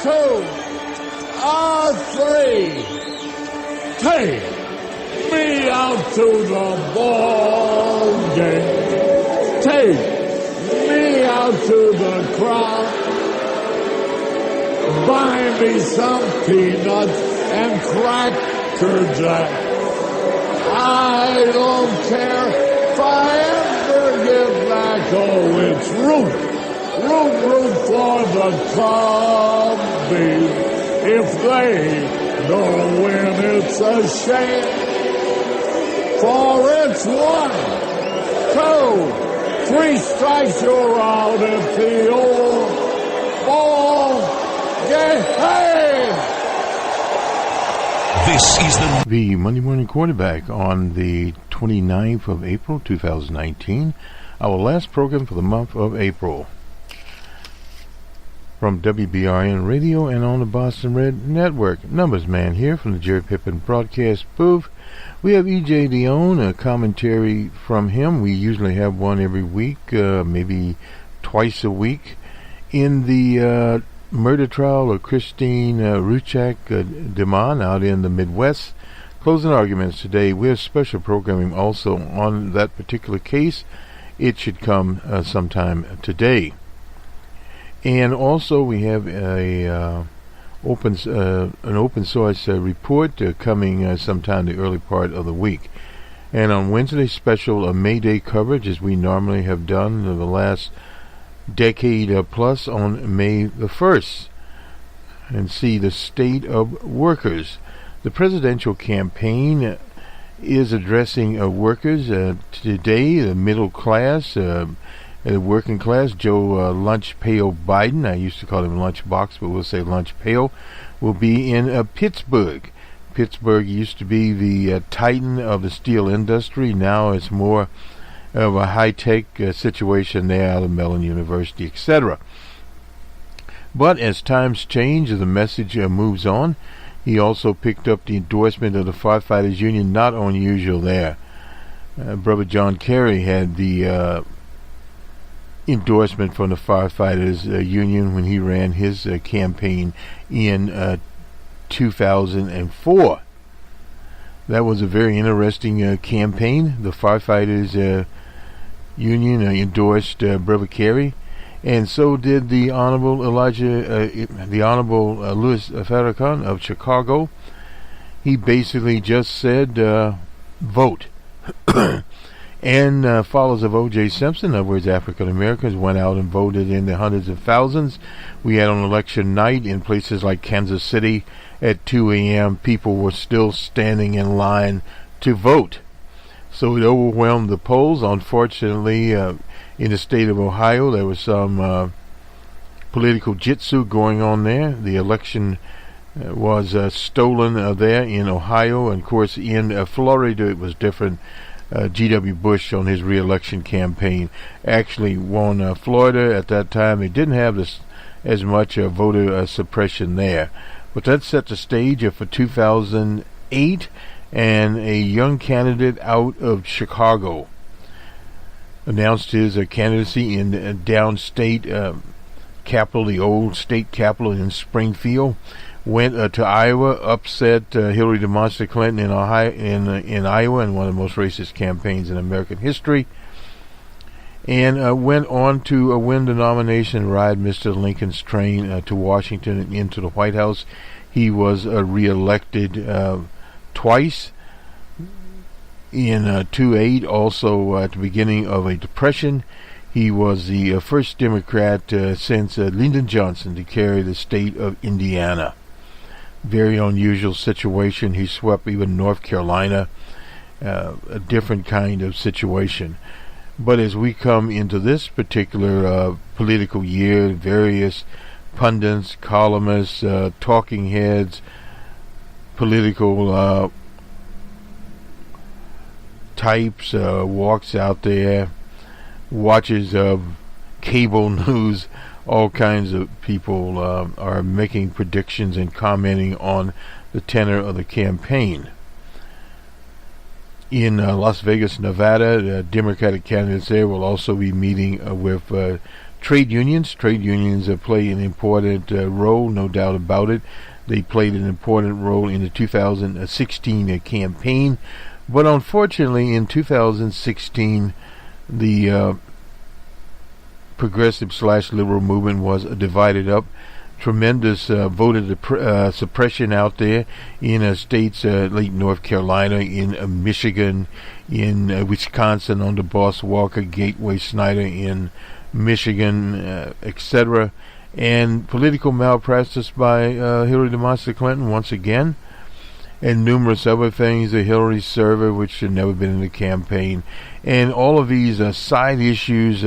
2, a 3. Take me out to the ball game. Take me out to the crowd. Buy me some peanuts and Cracker Jack. I don't care if I ever get back. Oh, it's root for the Cubbies. If they don't win, it's a shame. For it's 1, 2, 3 strikes, you're out at the old ball game. This is the Monday Morning Quarterback on the 29th of April, 2019. Our last program for the month of April. From WBRN Radio and on the Boston Red Network. Numbers man here from the Jerry Pippin broadcast booth. We have E.J. Dion, a commentary from him. We usually have one every week, maybe twice a week. In the murder trial of Christine Ruchak Deman out in the Midwest. Closing arguments today. We have special programming also on that particular case. It should come sometime today. And also we have an open source report coming sometime the early part of the week. And on Wednesday, special May Day coverage, as we normally have done in the last decade plus, on May the 1st, and see the state of workers. The presidential campaign is addressing workers today, the middle class, the working class. Joe Lunch Pail Biden, I used to call him Lunchbox, but we'll say Lunch Pail, will be in Pittsburgh. Pittsburgh used to be the titan of the steel industry. Now it's more of a high-tech situation there out of Mellon University, etc. But as times change, the message moves on. He also picked up the endorsement of the Firefighters Union, not unusual there. Brother John Kerry had the endorsement from the Firefighters Union when he ran his campaign in 2004. That was a very interesting campaign. The Firefighters Union endorsed Brother Kerry, and so did the Honorable Louis Farrakhan of Chicago. He basically just said, vote. And followers of O.J. Simpson, in other words, African Americans, went out and voted in the hundreds of thousands. We had on election night in places like Kansas City at 2 a.m. people were still standing in line to vote. So it overwhelmed the polls. Unfortunately, in the state of Ohio, there was some political jitsu going on there. The election was stolen there in Ohio. And, of course, in Florida, it was different. G.W. Bush, on his re-election campaign, actually won Florida at that time. They didn't have as much voter suppression there. But that set the stage for 2008, and a young candidate out of Chicago announced his candidacy in downstate capital, the old state capital in Springfield. Went to Iowa, upset Hillary Demonster Clinton in Ohio, in Iowa, in one of the most racist campaigns in American history, and went on to win the nomination, ride Mr. Lincoln's train to Washington and into the White House. He was re-elected twice. In 2008, also at the beginning of a depression, he was the first Democrat since Lyndon Johnson to carry the state of Indiana. Very unusual situation. He swept even North Carolina, a different kind of situation. But as we come into this particular political year, various pundits, columnists, talking heads, political types, walks out there, watchers of cable news, all kinds of people are making predictions and commenting on the tenor of the campaign. In Las Vegas, Nevada, the Democratic candidates there will also be meeting with Trade unions play an important role, no doubt about it. They played an important role in the 2016 campaign. But unfortunately, in 2016, the progressive/liberal movement was divided up. Tremendous voter suppression out there in states like North Carolina, in Michigan, in Wisconsin under Boss Walker, Gateway Snyder in Michigan, etc. And political malpractice by Hillary DeMoss Clinton once again, and numerous other things, the Hillary server, which should never been in the campaign, and all of these side issues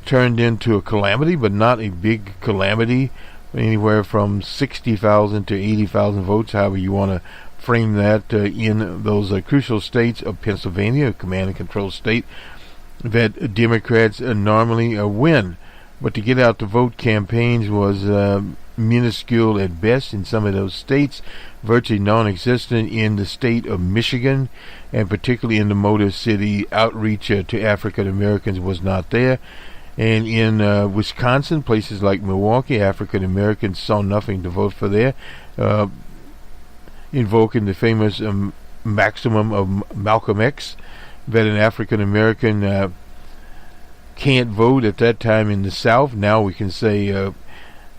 turned into a calamity, but not a big calamity, anywhere from 60,000 to 80,000 votes, however you want to frame that, in those crucial states of Pennsylvania, a command and control state, that Democrats normally win. But to get out the vote campaigns was minuscule at best in some of those states, virtually non-existent in the state of Michigan, and particularly in the Motor City, outreach to African Americans was not there. And in Wisconsin, places like Milwaukee, African Americans saw nothing to vote for there, invoking the famous maximum of Malcolm X, that an African American can't vote at that time in the South. Now we can say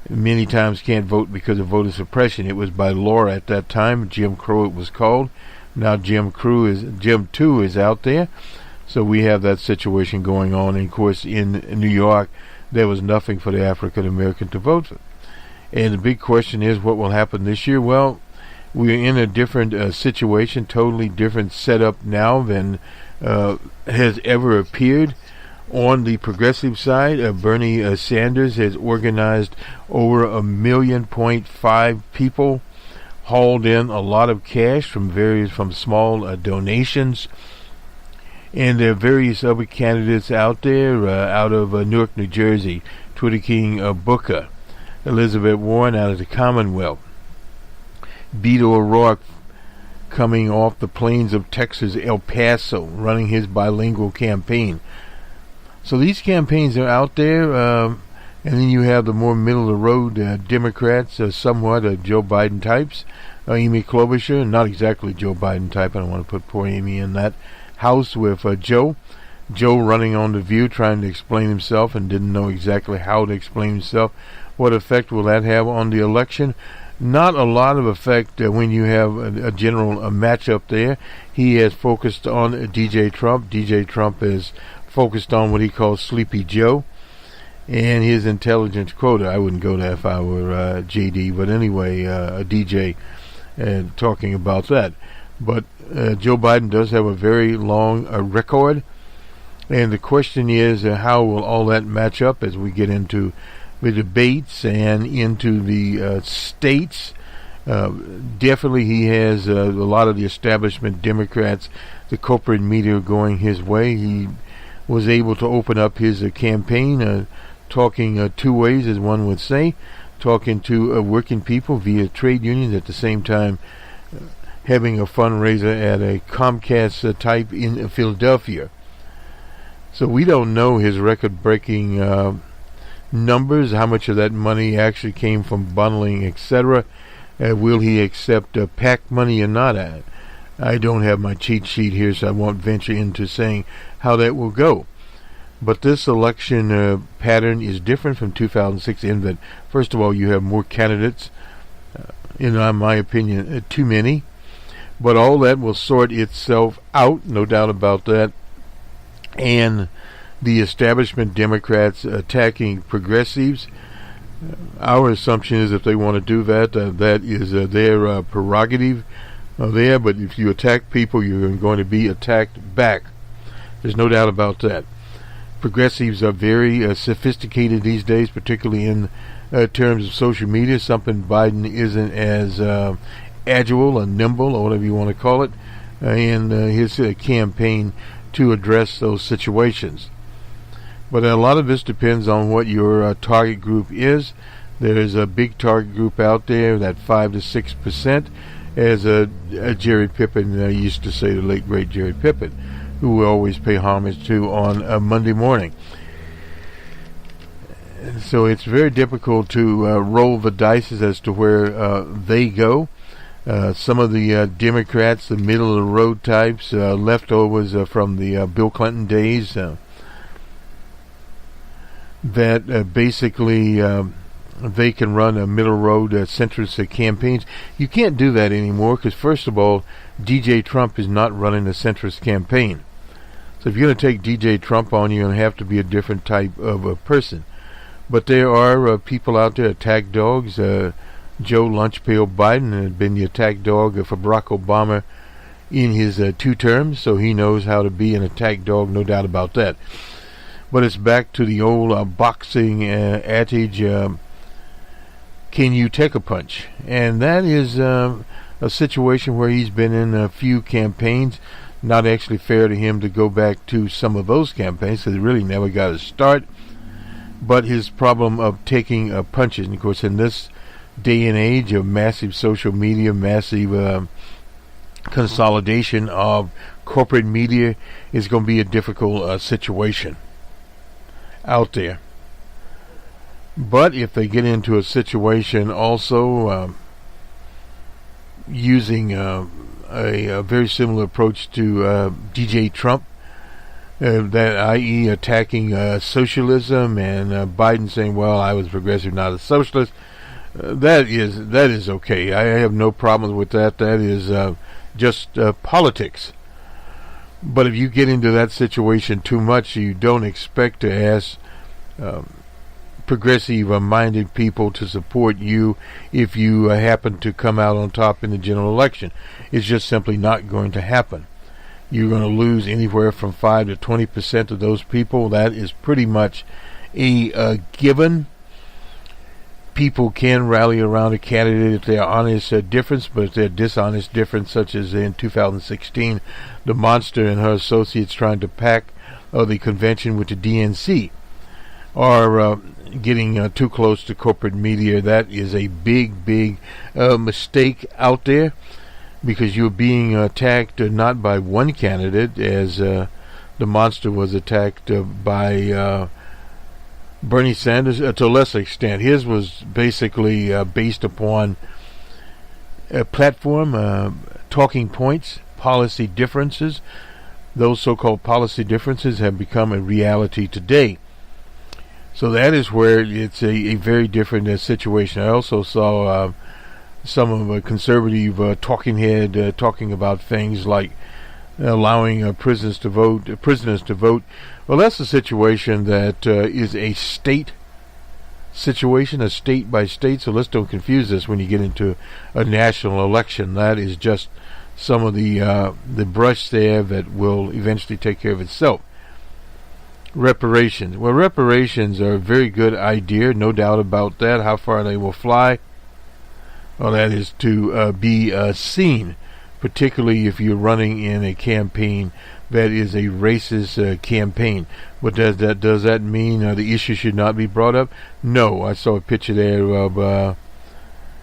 many times can't vote because of voter suppression. It was by law at that time. Jim Crow it was called. Now Jim 2 is out there. So we have that situation going on. And of course, in New York, there was nothing for the African American to vote for. And the big question is, what will happen this year? Well, we're in a different situation, totally different setup now than has ever appeared. On the progressive side, Bernie Sanders has organized over 1.5 million people, hauled in a lot of cash from small donations. And there are various other candidates out there, out of Newark, New Jersey, Twitter King Booker, Elizabeth Warren out of the Commonwealth, Beto O'Rourke coming off the plains of Texas, El Paso, running his bilingual campaign. So these campaigns are out there, and then you have the more middle-of-the-road Democrats, somewhat Joe Biden types, Amy Klobuchar, not exactly Joe Biden type, I don't want to put poor Amy in that house with Joe running on The View, trying to explain himself and didn't know exactly how to explain himself. What effect will that have on the election? Not a lot of effect when you have a general matchup there. He has focused on DJ Trump. DJ Trump is focused on what he calls Sleepy Joe and his intelligence quota. I wouldn't go there if I were JD, but anyway, a DJ talking about that. But Joe Biden does have a very long record, and the question is, how will all that match up as we get into the debates and into the states? Definitely he has a lot of the establishment Democrats, the corporate media going his way. He was able to open up his campaign, talking two ways, as one would say, talking to working people via trade unions, at the same time having a fundraiser at a Comcast type in Philadelphia. So we don't know his record-breaking numbers, how much of that money actually came from bundling, etc. Will he accept PAC money or not? I don't have my cheat sheet here, so I won't venture into saying how that will go. But this election pattern is different from 2006 in that, first of all, you have more candidates, in my opinion, too many. But all that will sort itself out, no doubt about that. And the establishment Democrats attacking progressives, our assumption is if they want to do that, that is their prerogative there. But if you attack people, you're going to be attacked back. There's no doubt about that. Progressives are very sophisticated these days, particularly in terms of social media, something Biden isn't as agile or nimble, or whatever you want to call it, in his campaign to address those situations. But a lot of this depends on what your target group is. There is a big target group out there, that 5 to 6%, as Jerry Pippin used to say, the late great Jerry Pippin, who we always pay homage to on Monday morning. So it's very difficult to roll the dice as to where they go. Some of the Democrats, the middle-of-the-road types, leftovers from the Bill Clinton days, that basically they can run a middle-road centrist campaigns. You can't do that anymore because, first of all, DJ Trump is not running a centrist campaign. So if you're going to take DJ Trump on, you're going to have to be a different type of a person. But there are people out there, attack dogs. Joe Lunchpail Biden has been the attack dog for Barack Obama in his 2 terms, so he knows how to be an attack dog, no doubt about that. But it's back to the old boxing adage, can you take a punch? And that is a situation where he's been in a few campaigns. Not actually fair to him to go back to some of those campaigns because he really never got a start. But his problem of taking punches, and of course in this day and age of massive social media, massive consolidation of corporate media, is going to be a difficult situation out there. But if they get into a situation also using a very similar approach to DJ Trump, that i.e. attacking socialism, and Biden saying, well, I was progressive, not a socialist, that is okay. I have no problems with that. That is just politics. But if you get into that situation too much, you don't expect to ask progressive-minded people to support you if you happen to come out on top in the general election. It's just simply not going to happen. You're going to lose anywhere from 5 to 20% of those people. That is pretty much a given. People can rally around a candidate if they are honest difference, but if they're dishonest difference, such as in 2016, the monster and her associates trying to pack the convention with the DNC, are getting too close to corporate media. That is a big mistake out there, because you're being attacked not by one candidate, as the monster was attacked by Bernie Sanders to a lesser extent. His was basically based upon a platform, talking points, policy differences. Those so-called policy differences have become a reality today. So that is where it's a very different situation. I also saw some of a conservative talking head talking about things like allowing prisoners to vote. Well, that's a situation that is a state situation, a state by state. So let's don't confuse this when you get into a national election. That is just some of the brush there that will eventually take care of itself. Reparations. Well, reparations are a very good idea, no doubt about that. How far they will fly, well, that is to be seen, particularly if you're running in a campaign that is a racist campaign. But does that mean the issue should not be brought up? No. I saw a picture there of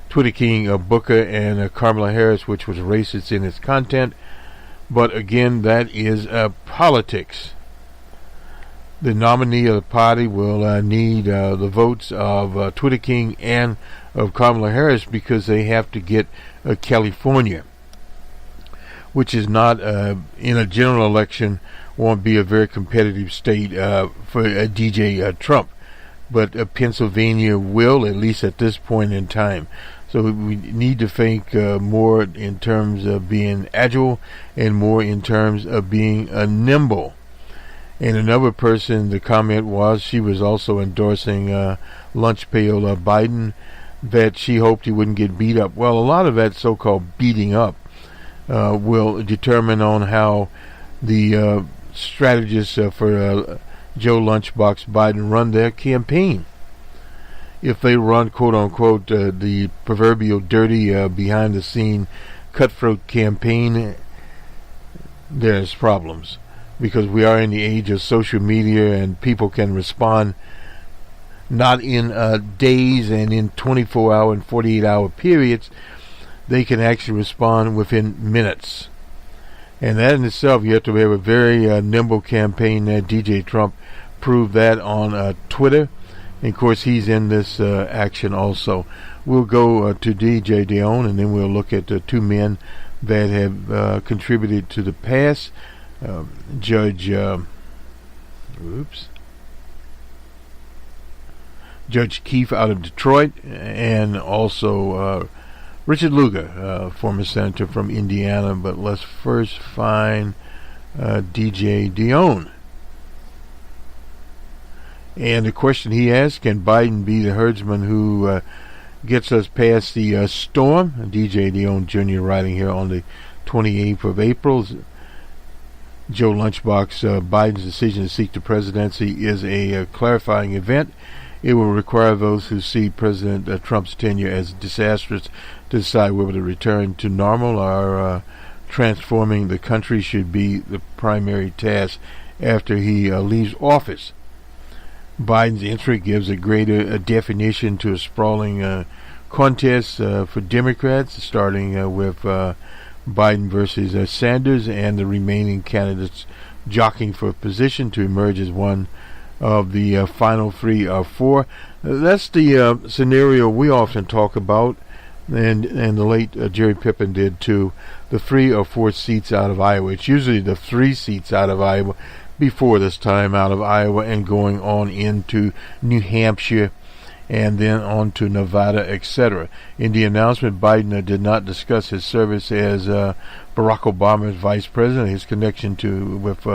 Twitter King Booker and Kamala Harris, which was racist in its content. But again, that is politics. The nominee of the party will need the votes of Twitter King and of Kamala Harris, because they have to get California, which is not in a general election, won't be a very competitive state for DJ Trump. But Pennsylvania will, at least at this point in time. So we need to think more in terms of being agile and more in terms of being nimble. And another person, the comment was, she was also endorsing Lunchpail Biden, that she hoped he wouldn't get beat up. Well, a lot of that so-called beating up will determine on how the strategists for Joe Lunchbox Biden run their campaign. If they run, quote-unquote, the proverbial dirty, behind-the-scene, cutthroat campaign, there's problems. Because we are in the age of social media, and people can respond not in days and in 24-hour and 48-hour periods. They can actually respond within minutes. And that in itself, you have to have a very nimble campaign. DJ Trump proved that on Twitter. And of course, he's in this action also. We'll go to DJ Dion, and then we'll look at the two men that have contributed to the past. Judge Keefe out of Detroit, and also Richard Lugar, former senator from Indiana. But let's first find DJ Dion. And the question he asked, can Biden be the herdsman who gets us past the storm? DJ Dion Jr. writing here on the 28th of April. Joe Lunchbox, Biden's decision to seek the presidency is a clarifying event. It will require those who see President Trump's tenure as disastrous to decide whether to return to normal or transforming the country should be the primary task after he leaves office. Biden's entry gives a greater definition to a sprawling contest for Democrats, starting with Biden versus Sanders, and the remaining candidates jockeying for position to emerge as one of the final 3 or 4. That's the scenario we often talk about, and the late Jerry Pippin did too. The 3 or 4 seats out of Iowa. It's usually the 3 seats out of Iowa before this time out of Iowa, and going on into New Hampshire, and then on to Nevada, etc. In the announcement, Biden did not discuss his service as Barack Obama's vice president, his connection with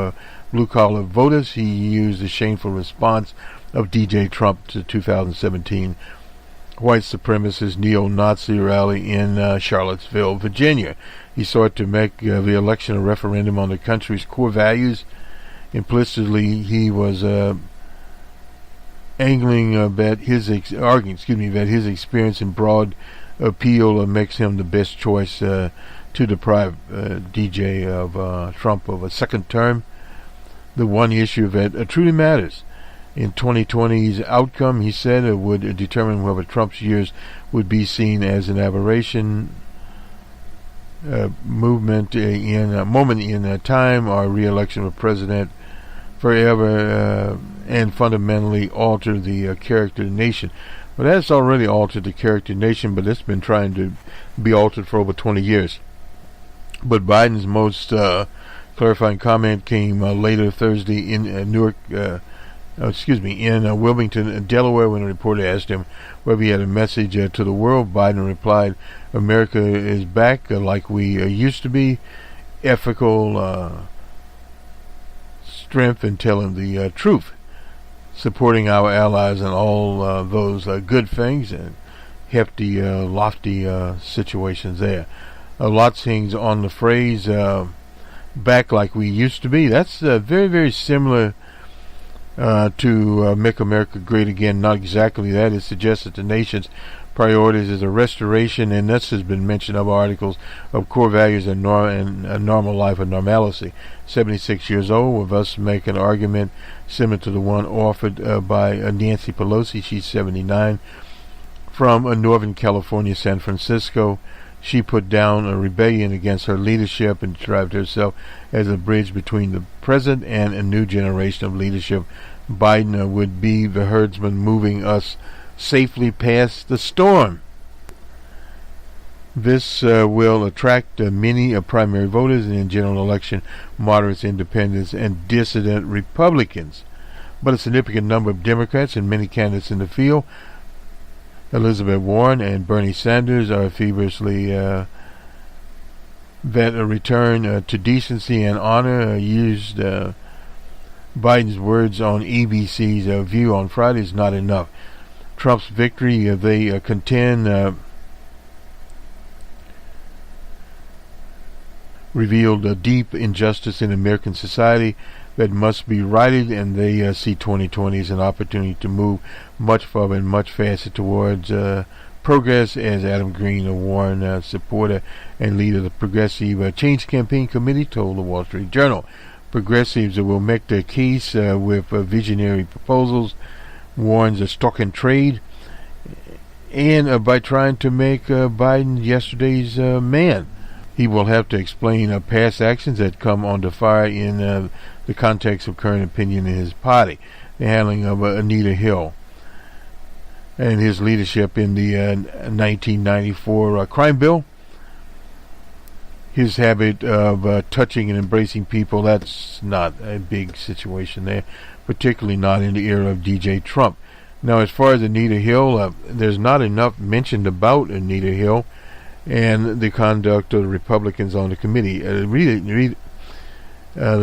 blue-collar voters. He used the shameful response of D.J. Trump to 2017 white supremacist neo-Nazi rally in Charlottesville, Virginia. He sought to make the election a referendum on the country's core values. Implicitly, he was arguing that his experience and broad appeal makes him the best choice to deprive DJ of Trump of a second term. The one issue that truly matters in 2020's outcome, he said, would determine whether Trump's years would be seen as an aberration, moment in time, or re-election of president forever, and fundamentally alter the character of the nation. Well, that's already altered the character of the nation, but it's been trying to be altered for over 20 years. But Biden's most clarifying comment came later Thursday in Wilmington, Delaware, when a reporter asked him whether he had a message to the world. Biden replied, "America is back like we used to be, ethical strength and telling the truth, supporting our allies and all those good things," and hefty, lofty situations there. Lots hangs on the phrase "back like we used to be." That's very, very similar to Make America Great Again. Not exactly that. It suggests that the nation's priorities is a restoration, and this has been mentioned of articles, of core values and a normal life of normalcy. 76 years old, with us make an argument similar to the one offered by Nancy Pelosi. She's 79, from Northern California, San Francisco. She put down a rebellion against her leadership and described herself as a bridge between the present and a new generation of leadership. Biden would be the herdsman moving us safely past the storm. This will attract many primary voters and in general election moderates, independents, and dissident Republicans. But a significant number of Democrats and many candidates in the field, Elizabeth Warren and Bernie Sanders, are feverishly that a return to decency and honor used Biden's words on ABC's View on Friday is not enough. Trump's victory, they contend, revealed a deep injustice in American society that must be righted, and they see 2020 as an opportunity to move much further and much faster towards progress, as Adam Green, a Warren supporter and leader of the Progressive Change Campaign Committee, told the Wall Street Journal. Progressives will make their case with visionary proposals, Warren's stock and trade, and by trying to make Biden yesterday's man. He will have to explain past actions that come under fire in the context of current opinion in his party. The handling of Anita Hill. and his leadership in the 1994 crime bill. His habit of touching and embracing people, that's not a big situation there, particularly not in the era of DJ Trump. Now, as far as Anita Hill, there's not enough mentioned about Anita Hill and the conduct of the Republicans on the committee. Let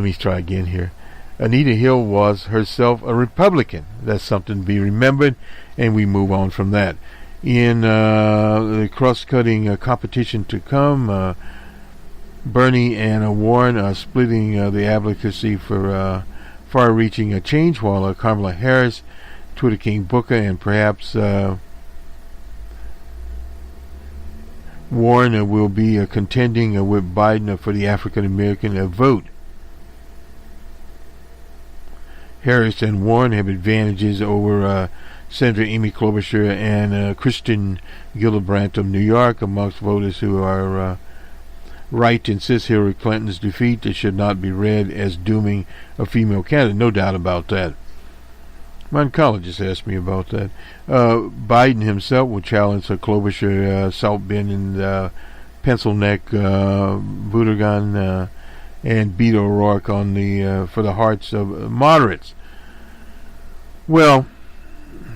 me try again here. Anita Hill was herself a Republican. That's something to be remembered, and we move on from that. In the cross-cutting competition to come, Bernie and Warren are splitting the advocacy for far-reaching change, while Kamala Harris, Twitter King Booker, and perhaps Warren will be contending with Biden for the African-American vote. Harris and Warren have advantages over Senator Amy Klobuchar and Kristen Gillibrand of New York amongst voters who are right to insist Hillary Clinton's defeat should not be read as dooming a female candidate. No doubt about that. My oncologist asked me about that. Biden himself will challenge Klobuchar, South Bend, and Pencil Neck, Buttigieg, and Beto O'Rourke on the for the hearts of moderates. Well,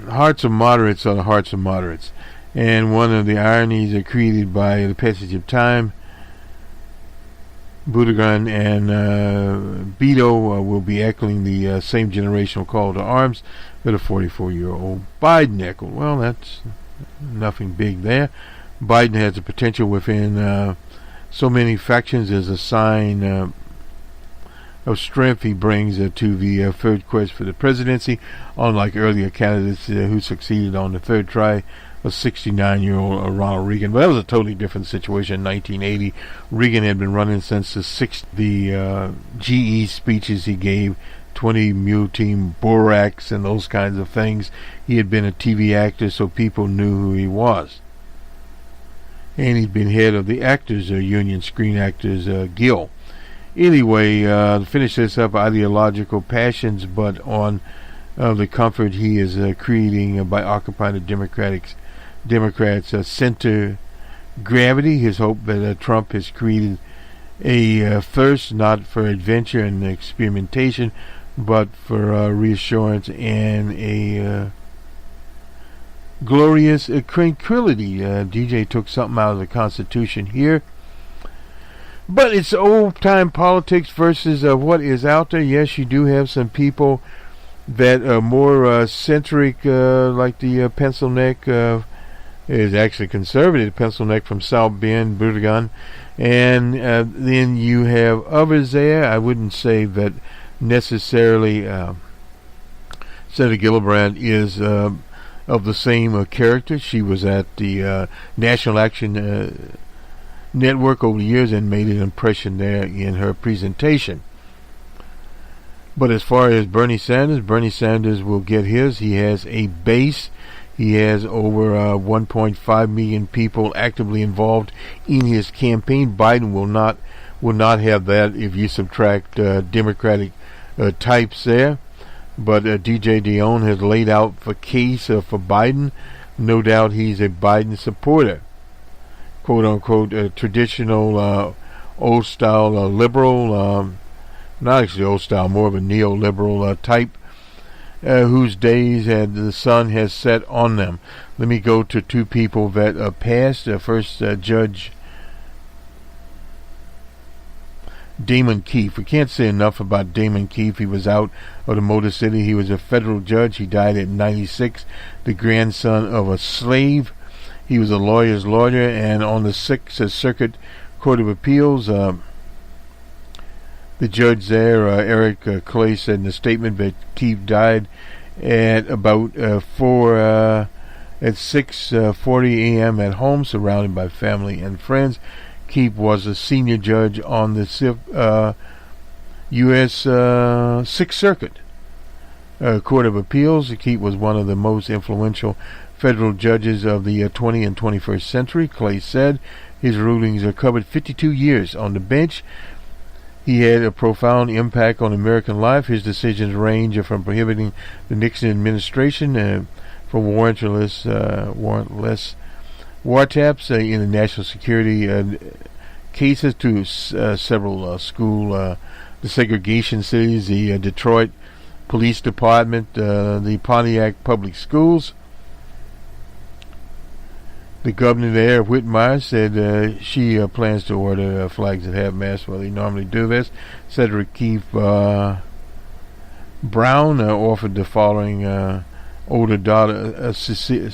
hearts of moderates are the hearts of moderates, and one of the ironies created by the passage of time, Buttigieg and Beto will be echoing the same generational call to arms that a 44-year-old Biden echoed. Well, that's nothing big there. Biden has the potential within so many factions as a sign of strength he brings to the third quest for the presidency, unlike earlier candidates who succeeded on the third try of 69-year-old Ronald Reagan. But that was a totally different situation in 1980. Reagan had been running since the GE speeches he gave, 20 Mule Team Borax and those kinds of things. He had been a TV actor, so people knew who he was. And he'd been head of the Actors Union, Screen Actors Guild. Anyway, to finish this up, ideological passions, but on the comfort he is creating by occupying the Democrats' center gravity. His hope that Trump has created a thirst not for adventure and experimentation, but for reassurance and a glorious tranquility. DJ took something out of the Constitution here. But it's old-time politics versus what is out there. Yes, you do have some people that are more centric, like the Pencil Neck is actually conservative, Pencil Neck from South Bend, Buttigieg. And then you have others there. I wouldn't say that necessarily Senator Gillibrand is of the same character. She was at the National Action Network over the years and made an impression there in her presentation. But as far as Bernie Sanders will get his. He has a base. He has over 1.5 million people actively involved in his campaign. Biden will not have that if you subtract Democratic types there. But DJ Dion has laid out the case for Biden. No doubt he's a Biden supporter. Quote unquote traditional old style liberal, not actually old style, more of a neoliberal type, whose days the sun has set on them. Let me go to two people that passed. First, Judge Damon Keefe. We can't say enough about Damon Keefe. He was out of the Motor City. He was a federal judge. He died at 96, the grandson of a slave. He was a lawyer's lawyer, and on the Sixth Circuit Court of Appeals, the judge there, Eric Clay, said in a statement that Keefe died at about 6:40 a.m. at home, surrounded by family and friends. Keefe was a senior judge on the U.S. Sixth Circuit Court of Appeals. Keefe was one of the most influential federal judges of the 20th and 21st century. Clay said his rulings covered 52 years on the bench. He had a profound impact on American life. His decisions range from prohibiting the Nixon administration for warrantless wiretaps in the national security cases to several school desegregation cities, the Detroit Police Department, the Pontiac Public Schools. The governor there, Whitmire, said she plans to order flags at half-mast. Well, they normally do this. Cedric Keefe Brown offered the following older daughter, Cecilia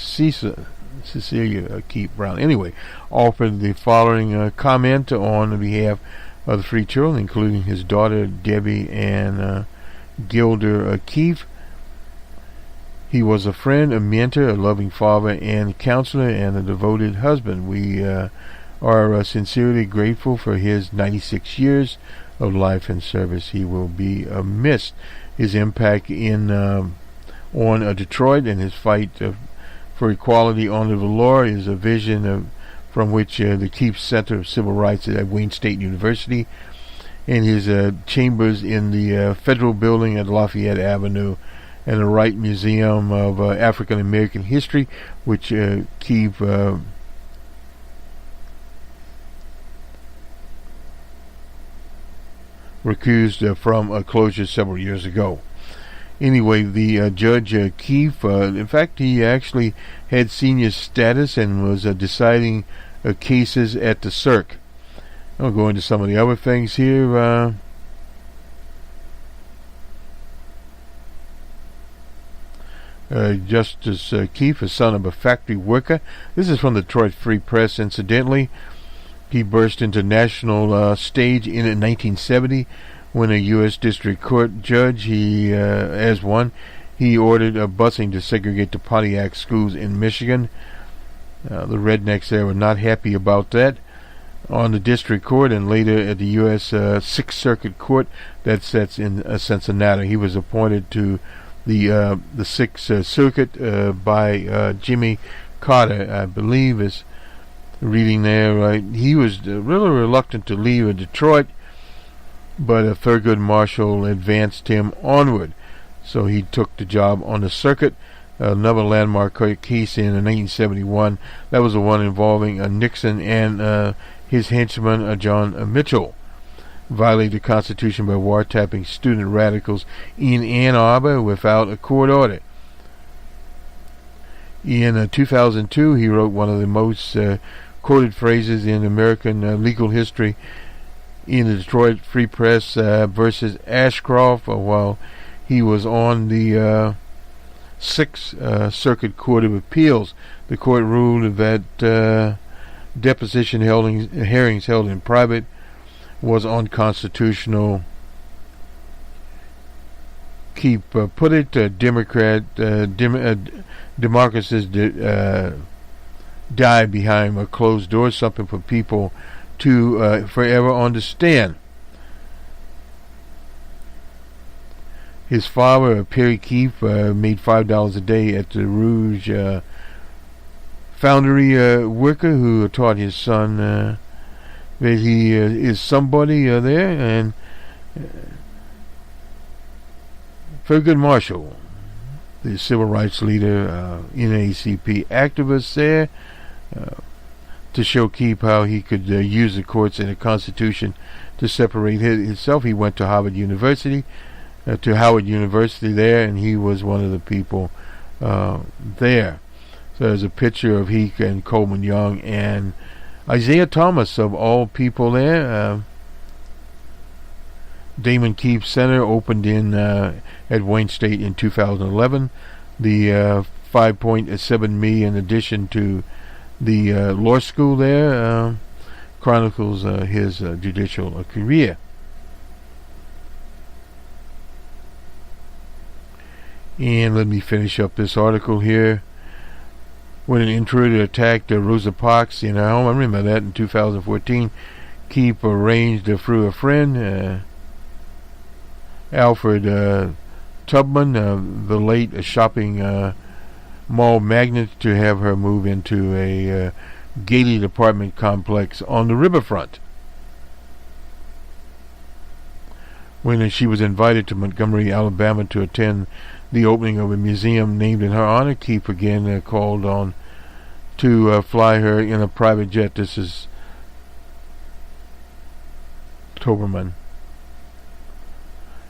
Keefe Brown, anyway, offered the following comment on behalf of the three children, including his daughter, Debbie, and Gilder Keefe. He was a friend, a mentor, a loving father and counselor, and a devoted husband. We are sincerely grateful for his 96 years of life and service. He will be missed. His impact on Detroit and his fight for equality under the law is a vision from which the Keefe Center of Civil Rights at Wayne State University and his chambers in the Federal Building at Lafayette Avenue and the Wright Museum of African American History, which Keefe recused from a closure several years ago. Anyway, the Judge Keefe, in fact, he actually had senior status and was deciding cases at the Cirque. I'll go into some of the other things here. Justice Keefe, a son of a factory worker. This is from the Detroit Free Press, incidentally. He burst into national stage in 1970 when a U.S. District Court judge, he ordered busing to segregate the Pontiac schools in Michigan. The rednecks there were not happy about that. On the District Court and later at the U.S. Sixth Circuit Court that sits in Cincinnati. He was appointed to the Sixth Circuit by Jimmy Carter, I believe, is reading there. Right, he was really reluctant to leave Detroit, but Thurgood Marshall advanced him onward, so he took the job on the circuit. Another landmark case in 1971, that was the one involving Nixon and his henchman John Mitchell. Violated the Constitution by wiretapping student radicals in Ann Arbor without a court order. In 2002, he wrote one of the most quoted phrases in American legal history in the Detroit Free Press versus Ashcroft while he was on the Sixth Circuit Court of Appeals. The court ruled that deposition hearings held in private was unconstitutional. Keep put it, democracies die behind closed doors, something for people to forever understand. His father, Perry Keefe, made $5 a day at the Rouge foundry worker who taught his son that he is somebody there. And Thurgood Marshall, the civil rights leader, NAACP activist there, to show Keefe how he could use the courts and the Constitution to separate himself. He went to Howard University there, and he was one of the people there. So there's a picture of he and Coleman Young and Isaiah Thomas, of all people there. Damon Keefe Center opened at Wayne State in 2011. The $5.7 million addition to the law school there chronicles his judicial career. And let me finish up this article here. When an intruder attacked Rosa Parks in her home, I remember that in 2014, Keefe arranged through a friend, Alfred Tubman, the late shopping mall magnate, to have her move into a gated apartment complex on the riverfront. When she was invited to Montgomery, Alabama to attend the opening of a museum named in her honor. Keefe again called on to fly her in a private jet. This is Toberman.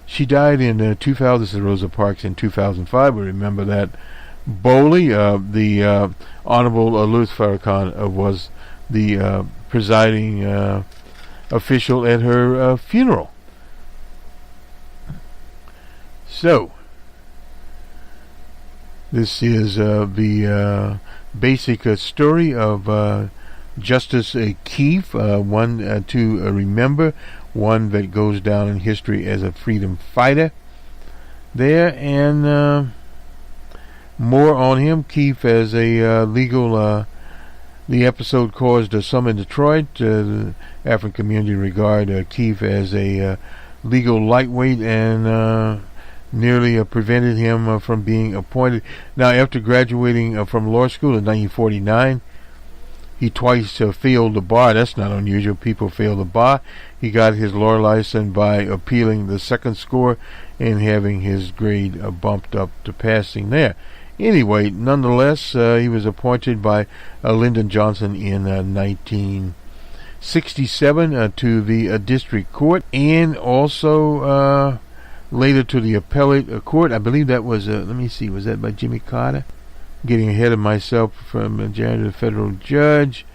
She died in 2000. This is Rosa Parks in 2005. We remember that. Bowley, the Honorable Louis Farrakhan was the presiding official at her funeral. So, this is the basic story of Justice Keefe, one to remember, one that goes down in history as a freedom fighter there, and more on him. Keefe as a legal, the episode caused some in Detroit. The African community regard Keefe as a legal lightweight and nearly prevented him from being appointed. Now, after graduating from law school in 1949, he twice failed the bar. That's not unusual. People fail the bar. He got his law license by appealing the second score and having his grade bumped up to passing there. Anyway, nonetheless, he was appointed by Lyndon Johnson in 1967 to the district court, and also later to the appellate court. I believe that was, let me see, was that by Jimmy Carter? Getting ahead of myself from a federal judge.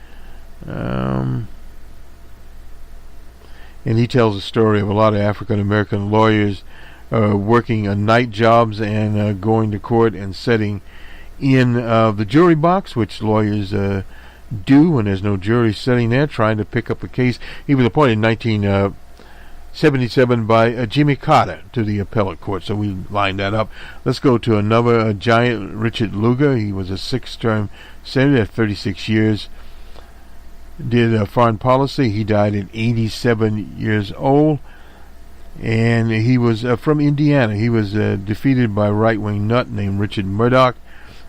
And he tells a story of a lot of African American lawyers working night jobs and going to court and sitting in the jury box, which lawyers do when there's no jury sitting there, trying to pick up a case. He was appointed in 1977 by Jimmy Carter to the appellate court, so we lined that up. Let's go to another giant, Richard Lugar. He was a 6-term senator at 36 years. Did foreign policy. He died at 87 years old. And he was from Indiana. He was defeated by a right-wing nut named Richard Murdoch.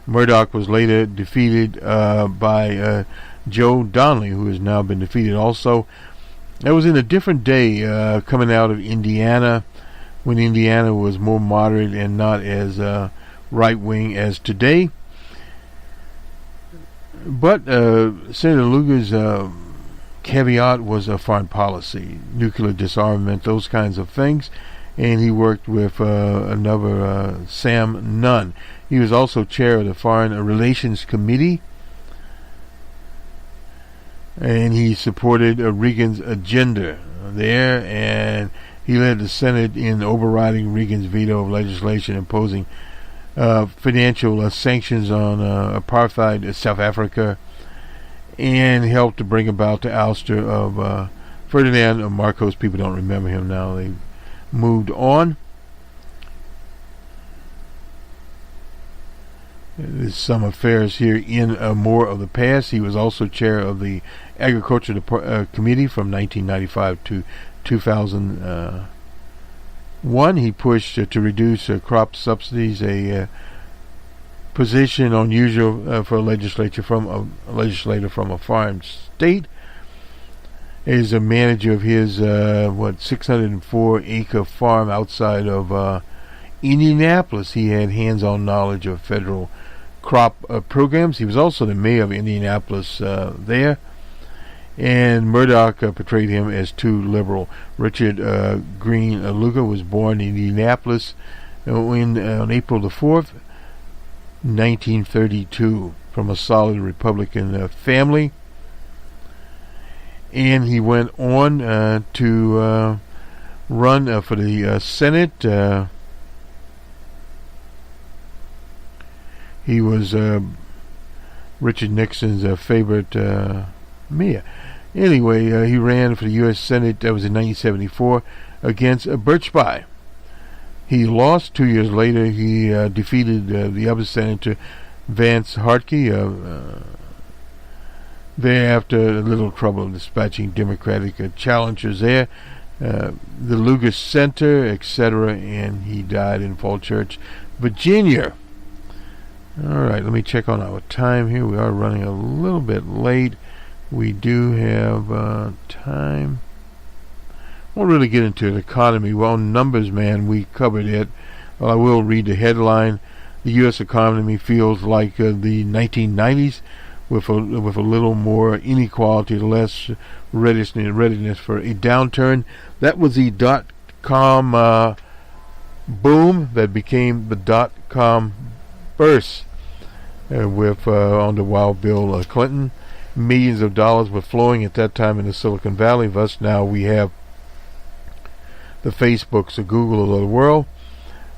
Murdoch was later defeated by Joe Donnelly, who has now been defeated also. That was in a different day coming out of Indiana, when Indiana was more moderate and not as right-wing as today. But Senator Lugar's caveat was foreign policy, nuclear disarmament, those kinds of things, and he worked with another Sam Nunn. He was also chair of the Foreign Relations Committee, and he supported Reagan's agenda there, and he led the Senate in overriding Reagan's veto of legislation imposing financial sanctions on apartheid South Africa, and helped to bring about the ouster of Ferdinand Marcos. People don't remember him now. They moved on. There's some affairs here in more of the past. He was also chair of the Agriculture Committee from 1995 to 2001. He pushed to reduce crop subsidies, a position unusual for a legislator from a foreign state. Is a manager of his 604-acre farm outside of Indianapolis. He had hands-on knowledge of federal crop programs. He was also the mayor of Indianapolis there, and Murdoch portrayed him as too liberal. Richard Green Lugar was born in Indianapolis on April the 4th, 1932, from a solid Republican family, and he went on to run for the Senate. He was Richard Nixon's favorite mayor. Anyway, he ran for the U.S. Senate. That was in 1974 against Birchby. He lost. 2 years later, he defeated the other senator, Vance Hartke. Thereafter, a little trouble dispatching Democratic challengers there. The Lugar Center, etc., and he died in Fall Church, Virginia. Alright, let me check on our time here. We are running a little bit late. We do have time. Won't really get into the economy. Well, numbers, man, we covered it. Well, I will read the headline. The U.S. economy feels like the 1990s, with a little more inequality, less readiness for a downturn. That was the dot-com boom that became the dot-com burst with under Wild Bill Clinton. Millions of dollars were flowing at that time in the Silicon Valley. Thus now we have the Facebooks, the Google of the world.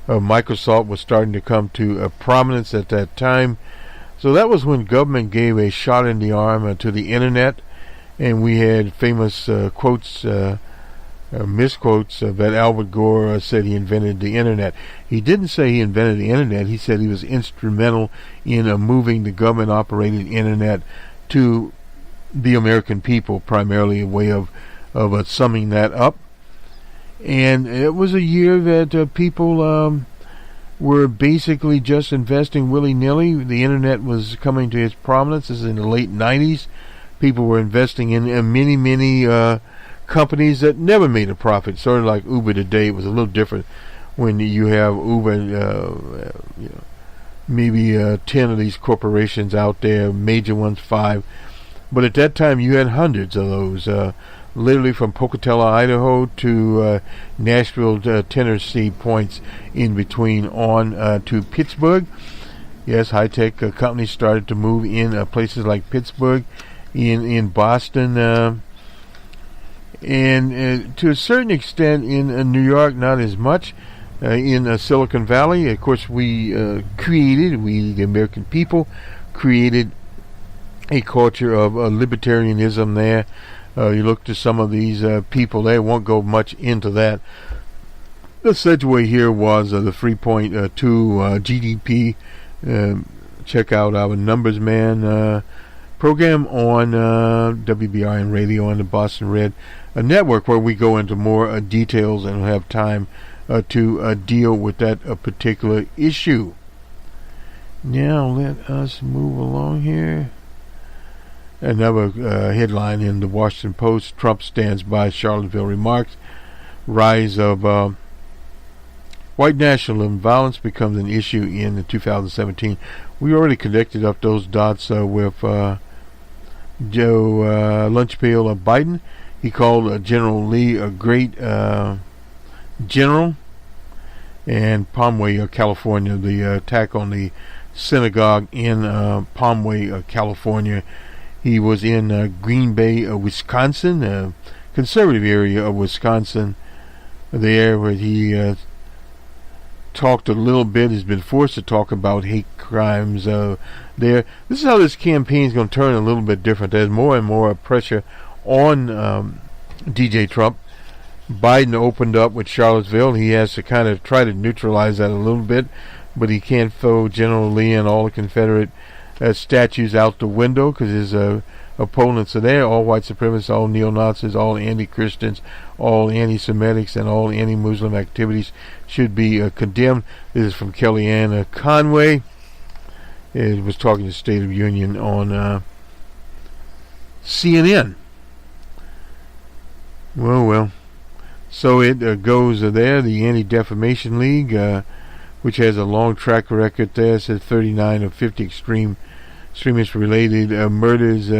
Microsoft was starting to come to prominence at that time. So that was when government gave a shot in the arm to the internet, and we had famous quotes, misquotes that Albert Gore said he invented the internet. He didn't say he invented the internet. He said he was instrumental in moving the government-operated internet to the American people, primarily a way of summing that up. And it was a year that people were basically just investing willy-nilly. The internet was coming to its prominence. This is in the late 90s. People were investing in many companies that never made a profit, sort of like Uber today. It was a little different when you have Uber, maybe 10 of these corporations out there, major ones 5. But at that time, you had hundreds of those, literally from Pocatello, Idaho to Nashville, Tennessee, points in between on to Pittsburgh. Yes, high-tech companies started to move in places like Pittsburgh, in Boston, and to a certain extent in New York, not as much. In Silicon Valley, of course, we, the American people, created a culture of libertarianism there. You look to some of these people there, won't go much into that. The segue here was the 3.2 GDP. Check out our Numbers Man program on WBRN Radio on the Boston Red Network, where we go into more details and have time to deal with that particular issue. Now let us move along here. Another headline in the Washington Post: Trump stands by Charlottesville remarks. Rise of white nationalism, violence becomes an issue in 2017. We already connected up those dots with Joe Lunchpail of Biden. He called General Lee a great general. And Palmway, California, the attack on the synagogue in Palmway, California. He was in Green Bay, Wisconsin, a conservative area of Wisconsin, there where he talked a little bit, has been forced to talk about hate crimes there. This is how this campaign is going to turn a little bit different. There's more and more pressure on DJ Trump. Biden opened up with Charlottesville. He has to kind of try to neutralize that a little bit, but he can't throw General Lee and all the Confederate statues out the window, because his opponents are there, all white supremacists, all neo-Nazis, all anti-Christians, all anti-Semitics, and all anti-Muslim activities should be condemned. This is from Kellyanne Conway. It was talking to State of Union on CNN. Well. So it goes there. The Anti-Defamation League, which has a long track record there, says 39 of 50 extremist-related murders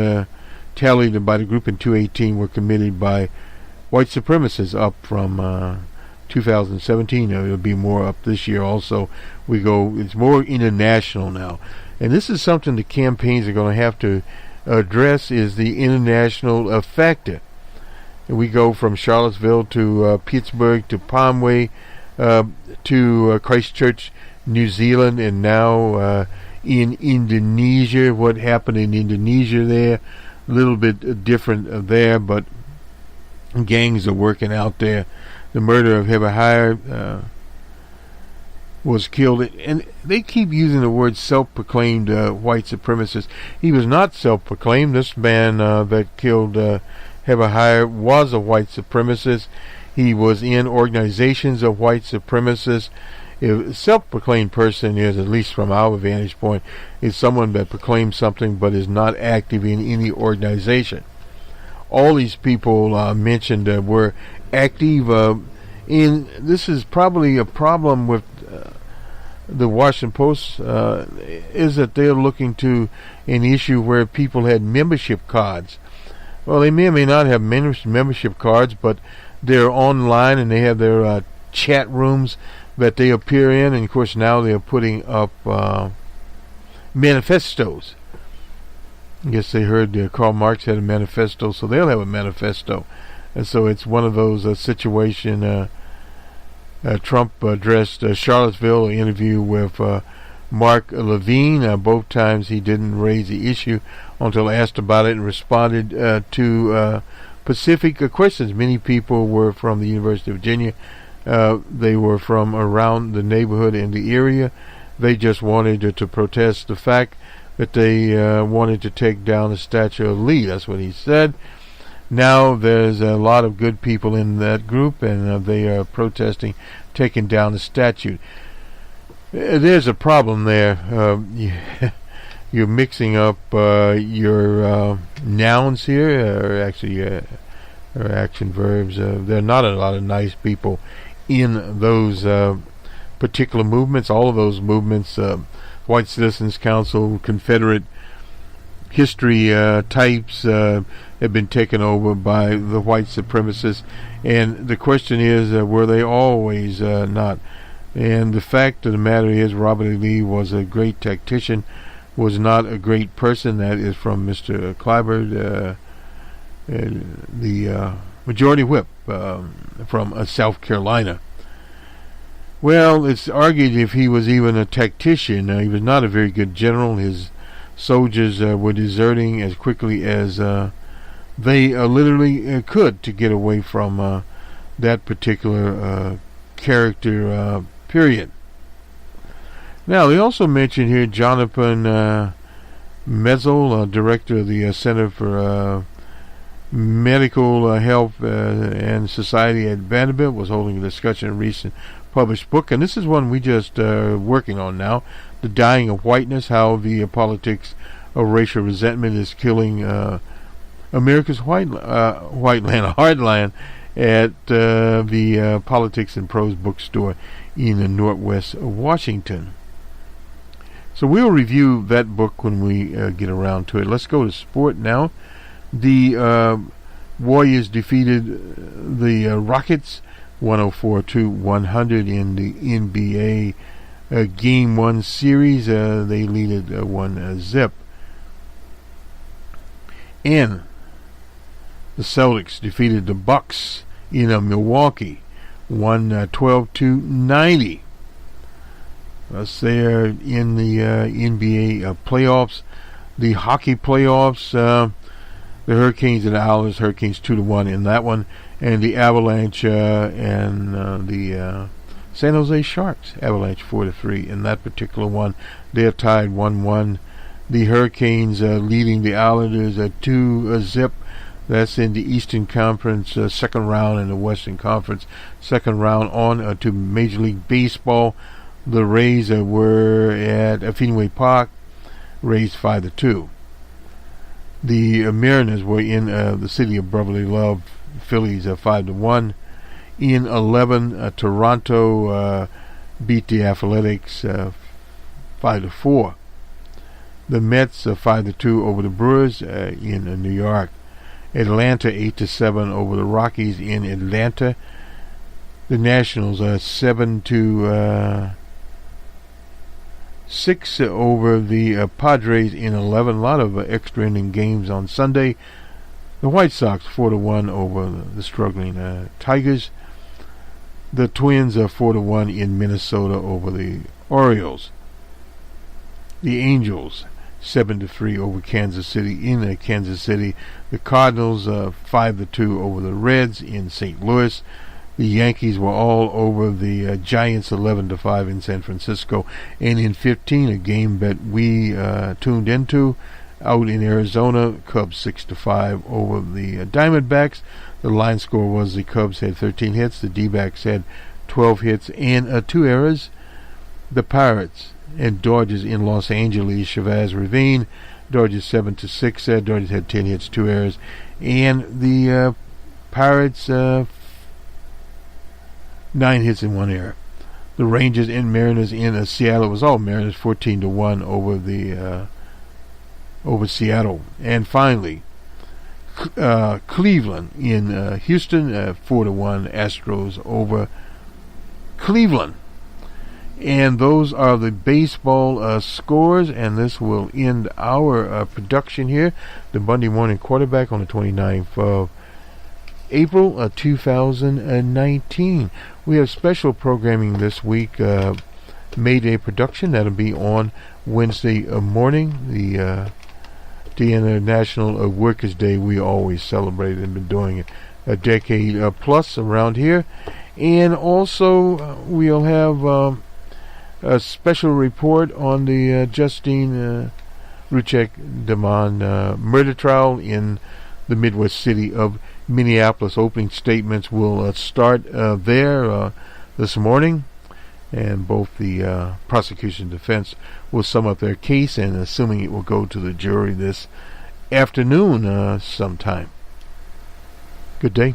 tallied by the group in 2018 were committed by white supremacists, up from 2017. It'll be more up this year also. It's more international now. And this is something the campaigns are going to have to address, is the international factor. We go from Charlottesville to Pittsburgh to Palmway to Christchurch, New Zealand, and now in Indonesia. What happened in Indonesia there, a little bit different there, but gangs are working out there. The murder of Hebehire was killed, and they keep using the word self-proclaimed white supremacist. He was not self-proclaimed. This man that killed Hebehire was a white supremacist. He was in organizations of white supremacists. A self-proclaimed person is, at least from our vantage point, is someone that proclaims something but is not active in any organization. All these people mentioned were active in. This is probably a problem with the Washington Post is that they're looking to an issue where people had membership cards. Well, they may or may not have membership cards, but they're online and they have their chat rooms that they appear in, and of course now they're putting up manifestos. I guess they heard Karl Marx had a manifesto, so they'll have a manifesto. And so it's one of those situations. Trump addressed Charlottesville, an interview with Mark Levine. Both times he didn't raise the issue until asked about it, and responded to specific questions. Many people were from the University of Virginia. They were from around the neighborhood and the area. They just wanted to protest the fact that they wanted to take down the Statue of Lee. That's what he said. Now there's a lot of good people in that group, and they are protesting taking down the statue. There's a problem there. You're mixing up your nouns here, or actually or action verbs. There are not a lot of nice people in those particular movements. All of those movements, White Citizens Council, Confederate history types, have been taken over by the white supremacists. And the question is, were they always not? And the fact of the matter is, Robert E. Lee was a great tactician, was not a great person. That is from Mr. Clyburn, the majority whip from South Carolina. Well, it's argued if he was even a tactician. He was not a very good general. His soldiers were deserting as quickly as they literally could to get away from that particular character period. Now, they also mentioned here Jonathan Metzl, director of the Center for Medical Health and Society at Vanderbilt, was holding a discussion in a recent published book, and this is one we just working on now, The Dying of Whiteness, how the politics of racial resentment is killing America's white land, hardland, at the Politics and Prose bookstore in Northwest Washington. So we'll review that book when we get around to it. Let's go to sport now. The Warriors defeated the Rockets 104-100 in the NBA Game 1 series. They lead it 1-0. And the Celtics defeated the Bucks in Milwaukee 112-90. That's there in the NBA playoffs. The hockey playoffs, the Hurricanes and the Islanders, Hurricanes 2-1 in that one, and the Avalanche and the San Jose Sharks, Avalanche 4-3 in that particular one. They're tied 1-1. The Hurricanes leading the Islanders 2-0. That's in the Eastern Conference second round, and the Western Conference second round. On to Major League Baseball. The Rays were at Fenway Park, Rays 5-2. The Mariners were in the city of brotherly love, Phillies 5-1. In 11, Toronto beat the Athletics 5-4. The Mets 5-2 over the Brewers in New York. Atlanta 8-7 over the Rockies in Atlanta. The Nationals 7-6 over the Padres in 11. A lot of extra inning games on Sunday. The White Sox 4-1 over the struggling Tigers. The Twins 4-1 in Minnesota over the Orioles. The Angels 7-3 over Kansas City in Kansas City. The Cardinals 5-2 over the Reds in St. Louis. The Yankees were all over the Giants 11-5 in San Francisco. And in 15, a game that we tuned into out in Arizona, Cubs 6-5 over the Diamondbacks. The line score was the Cubs had 13 hits, the D-backs had 12 hits and 2 errors. The Pirates and Dodgers in Los Angeles, Chavez Ravine, Dodgers 7-6. Dodgers had 10 hits, 2 errors, and the Pirates 9 hits and 1 error. the Rangers and Mariners in Seattle. It was all Mariners, 14-1 over the over Seattle. And finally, Cleveland in Houston, 4-1 Astros over Cleveland. And those are the baseball scores, and this will end our production here. The Monday morning quarterback on the 29th of April 2019. We have special programming this week. Mayday production that'll be on Wednesday morning, the International Workers' Day. We always celebrate and been doing it a decade plus around here. And also we'll have a special report on the Justine Ruchek Damon murder trial in the Midwest city of Minneapolis. Opening statements will start there this morning, and both the prosecution and defense will sum up their case, and assuming it will go to the jury this afternoon sometime. Good day.